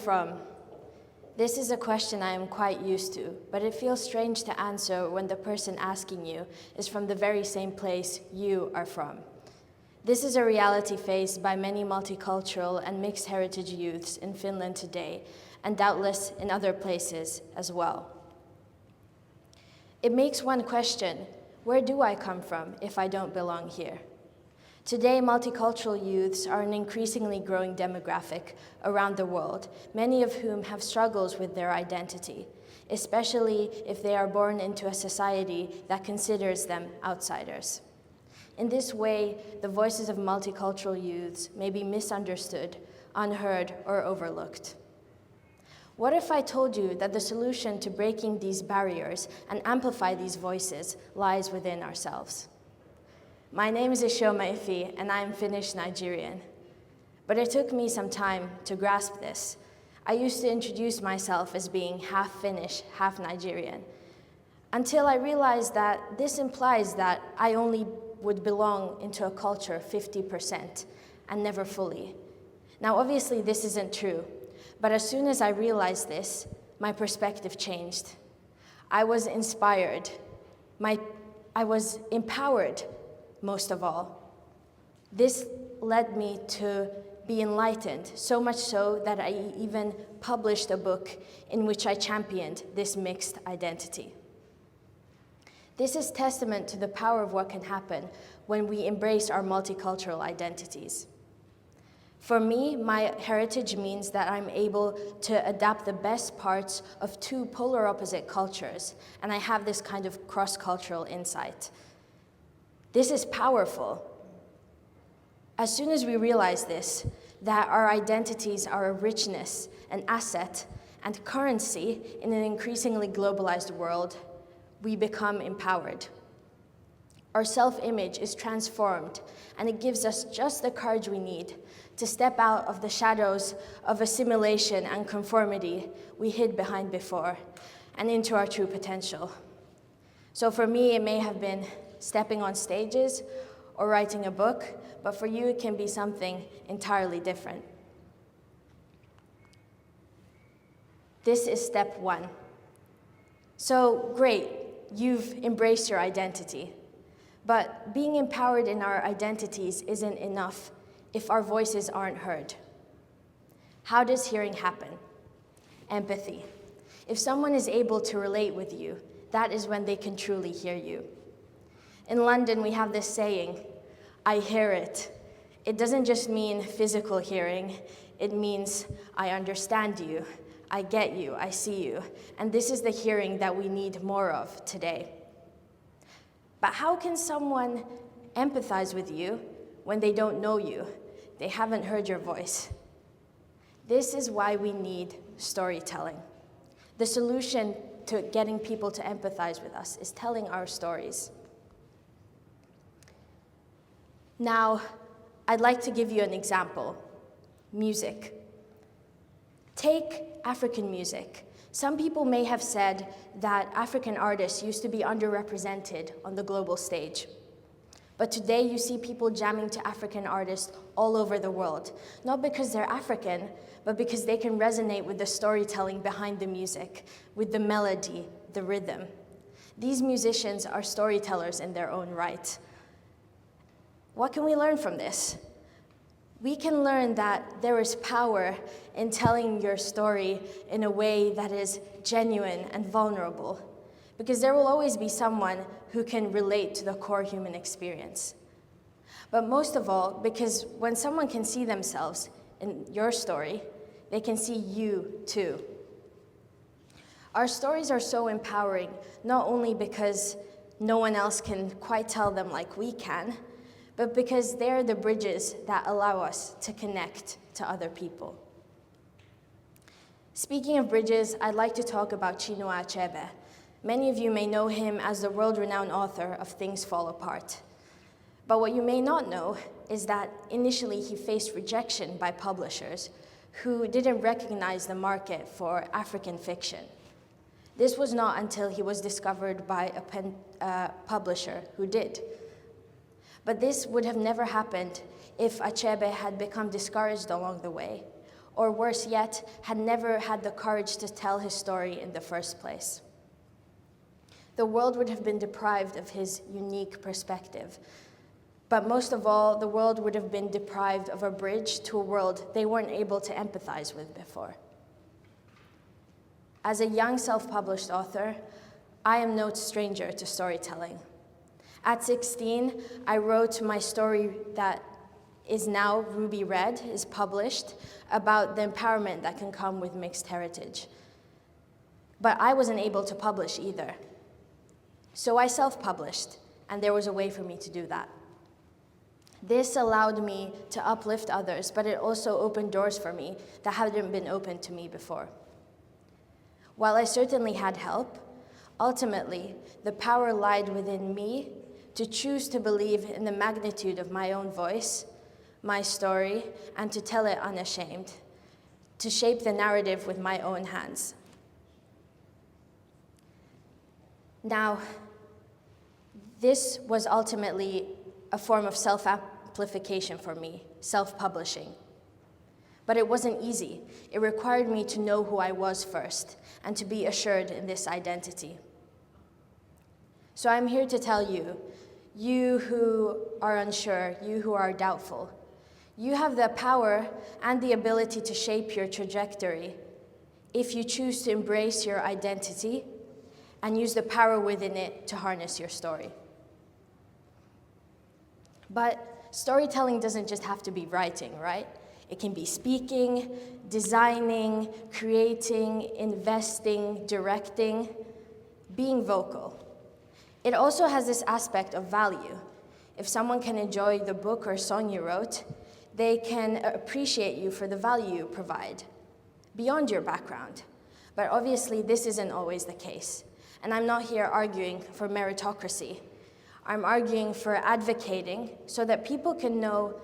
from? This is a question I am quite used to, but it feels strange to answer when the person asking you is from the very same place you are from. This is a reality faced by many multicultural and mixed heritage youths in Finland today, and doubtless in other places as well. It makes one question, where do I come from if I don't belong here? Today, multicultural youths are an increasingly growing demographic around the world, many of whom have struggles with their identity, especially if they are born into a society that considers them outsiders. In this way, the voices of multicultural youths may be misunderstood, unheard, or overlooked. What if I told you that the solution to breaking these barriers and amplify these voices lies within ourselves? My name is Isioma Ify, and I am Finnish Nigerian. But it took me some time to grasp this. I used to introduce myself as being half Finnish, half Nigerian, until I realized that this implies that I only would belong into a culture 50% and never fully. Now, obviously, this isn't true, but as soon as I realized this, my perspective changed. I was inspired. I was empowered. Most of all. This led me to be enlightened, so much so that I even published a book in which I championed this mixed identity. This is testament to the power of what can happen when we embrace our multicultural identities. For me, my heritage means that I'm able to adapt the best parts of two polar opposite cultures, and I have this kind of cross-cultural insight. This is powerful. As soon as we realize this, that our identities are a richness, an asset, and currency in an increasingly globalized world, we become empowered. Our self-image is transformed, and it gives us just the courage we need to step out of the shadows of assimilation and conformity we hid behind before, and into our true potential. So for me, it may have been stepping on stages or writing a book, but for you, it can be something entirely different. This is step one. So great, you've embraced your identity, but being empowered in our identities isn't enough if our voices aren't heard. How does hearing happen? Empathy. If someone is able to relate with you, that is when they can truly hear you. In London, we have this saying, I hear it. It doesn't just mean physical hearing, it means I understand you, I get you, I see you. And this is the hearing that we need more of today. But how can someone empathize with you when they don't know you? They haven't heard your voice. This is why we need storytelling. The solution to getting people to empathize with us is telling our stories. Now, I'd like to give you an example. Music. Take African music. Some people may have said that African artists used to be underrepresented on the global stage. But today you see people jamming to African artists all over the world, not because they're African, but because they can resonate with the storytelling behind the music, with the melody, the rhythm. These musicians are storytellers in their own right. What can we learn from this? We can learn that there is power in telling your story in a way that is genuine and vulnerable, because there will always be someone who can relate to the core human experience. But most of all, because when someone can see themselves in your story, they can see you too. Our stories are so empowering, not only because no one else can quite tell them like we can, but because they're the bridges that allow us to connect to other people. Speaking of bridges, I'd like to talk about Chinua Achebe. Many of you may know him as the world-renowned author of Things Fall Apart. But what you may not know is that initially he faced rejection by publishers who didn't recognize the market for African fiction. This was not until he was discovered by a publisher who did. But this would have never happened if Achebe had become discouraged along the way, or worse yet, had never had the courage to tell his story in the first place. The world would have been deprived of his unique perspective. But most of all, the world would have been deprived of a bridge to a world they weren't able to empathize with before. As a young self-published author, I am no stranger to storytelling. At 16, I wrote my story that is now Ruby Red, is published, about the empowerment that can come with mixed heritage. But I wasn't able to publish either. So I self-published, and there was a way for me to do that. This allowed me to uplift others, but it also opened doors for me that hadn't been opened to me before. While I certainly had help, ultimately, the power lied within me to choose to believe in the magnitude of my own voice, my story, and to tell it unashamed, to shape the narrative with my own hands. Now, this was ultimately a form of self-amplification for me, self-publishing. But it wasn't easy. It required me to know who I was first and to be assured in this identity. So I'm here to tell you, you who are unsure, you who are doubtful, you have the power and the ability to shape your trajectory if you choose to embrace your identity and use the power within it to harness your story. But storytelling doesn't just have to be writing, right? It can be speaking, designing, creating, investing, directing, being vocal. It also has this aspect of value. If someone can enjoy the book or song you wrote, they can appreciate you for the value you provide, beyond your background. But obviously, this isn't always the case. And I'm not here arguing for meritocracy. I'm arguing for advocating so that people can know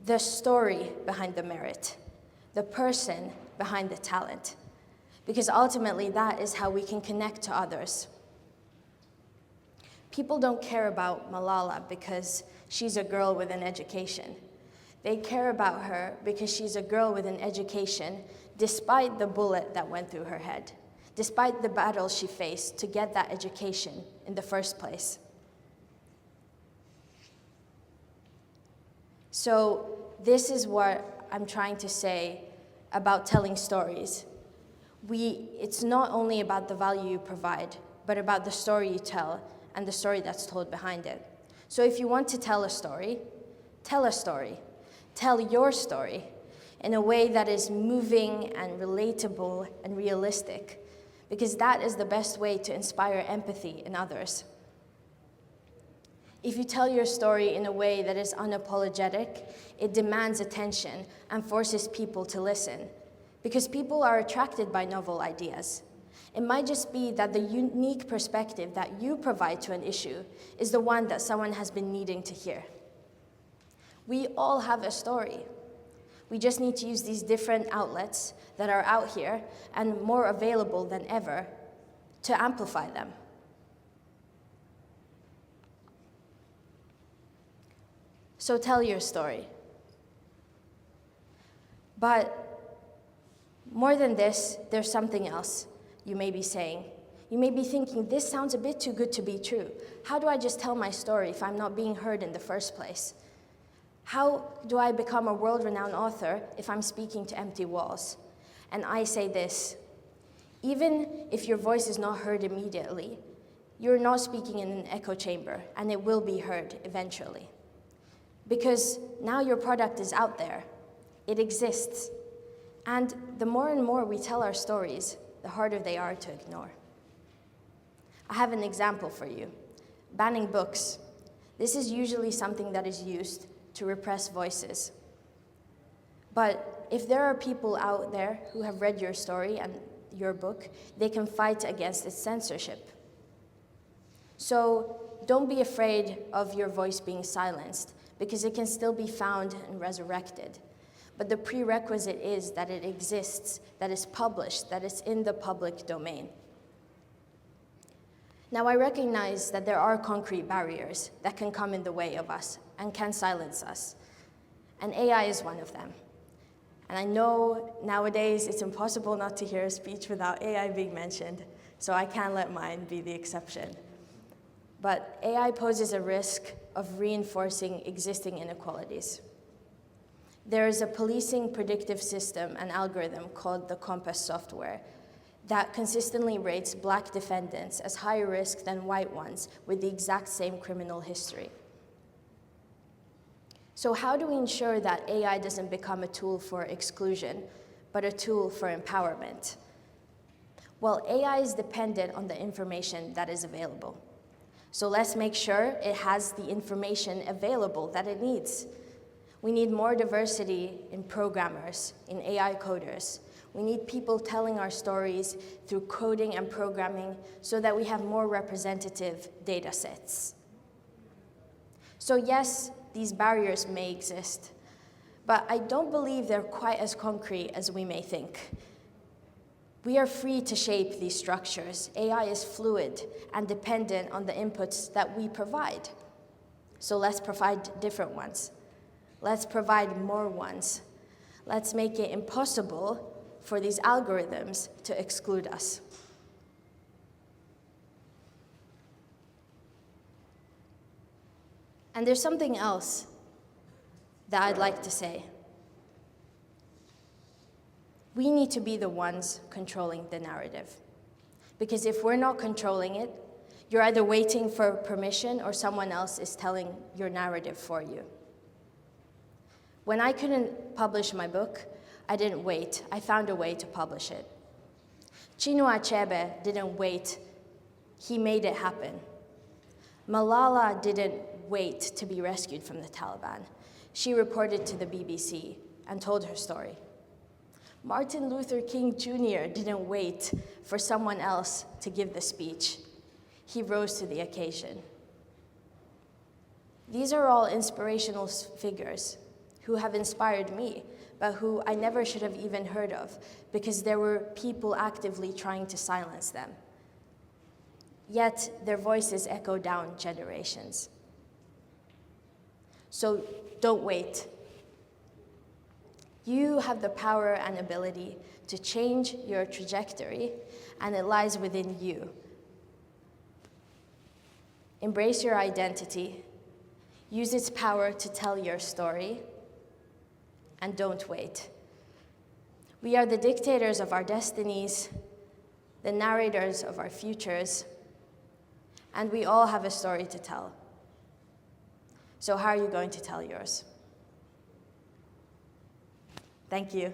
the story behind the merit, the person behind the talent, because ultimately that is how we can connect to others. People don't care about Malala because she's a girl with an education. They care about her because she's a girl with an education despite the bullet that went through her head, despite the battle she faced to get that education in the first place. So this is what I'm trying to say about telling stories. It's not only about the value you provide, but about the story you tell and the story that's told behind it. So if you want to tell a story, tell a story. Tell your story in a way that is moving and relatable and realistic, because that is the best way to inspire empathy in others. If you tell your story in a way that is unapologetic, it demands attention and forces people to listen, because people are attracted by novel ideas. It might just be that the unique perspective that you provide to an issue is the one that someone has been needing to hear. We all have a story. We just need to use these different outlets that are out here and more available than ever to amplify them. So tell your story. But more than this, there's something else you may be saying. You may be thinking, this sounds a bit too good to be true. How do I just tell my story if I'm not being heard in the first place? How do I become a world-renowned author if I'm speaking to empty walls? And I say this, even if your voice is not heard immediately, you're not speaking in an echo chamber, and it will be heard eventually. Because now your product is out there. It exists. And the more and more we tell our stories, the harder they are to ignore. I have an example for you. Banning books. This is usually something that is used to repress voices. But if there are people out there who have read your story and your book, they can fight against its censorship. So don't be afraid of your voice being silenced, because it can still be found and resurrected. But the prerequisite is that it exists, that it's published, that it's in the public domain. Now, I recognize that there are concrete barriers that can come in the way of us and can silence us. And AI is one of them. And I know nowadays it's impossible not to hear a speech without AI being mentioned, so I can't let mine be the exception. But AI poses a risk of reinforcing existing inequalities. There is a policing predictive system and algorithm called the Compass software that consistently rates Black defendants as higher risk than white ones with the exact same criminal history. So how do we ensure that AI doesn't become a tool for exclusion, but a tool for empowerment? Well, AI is dependent on the information that is available. So let's make sure it has the information available that it needs. We need more diversity in programmers, in AI coders. We need people telling our stories through coding and programming so that we have more representative data sets. So yes, these barriers may exist, but I don't believe they're quite as concrete as we may think. We are free to shape these structures. AI is fluid and dependent on the inputs that we provide. So let's provide different ones. Let's provide more ones. Let's make it impossible for these algorithms to exclude us. And there's something else that I'd like to say. We need to be the ones controlling the narrative. Because if we're not controlling it, you're either waiting for permission or someone else is telling your narrative for you. When I couldn't publish my book, I didn't wait. I found a way to publish it. Chinua Achebe didn't wait. He made it happen. Malala didn't wait to be rescued from the Taliban. She reported to the BBC and told her story. Martin Luther King Jr. didn't wait for someone else to give the speech. He rose to the occasion. These are all inspirational figures who have inspired me, but who I never should have even heard of because there were people actively trying to silence them. Yet their voices echo down generations. So don't wait. You have the power and ability to change your trajectory, and it lies within you. Embrace your identity, use its power to tell your story, and don't wait. We are the dictators of our destinies, the narrators of our futures, and we all have a story to tell. So how are you going to tell yours? Thank you.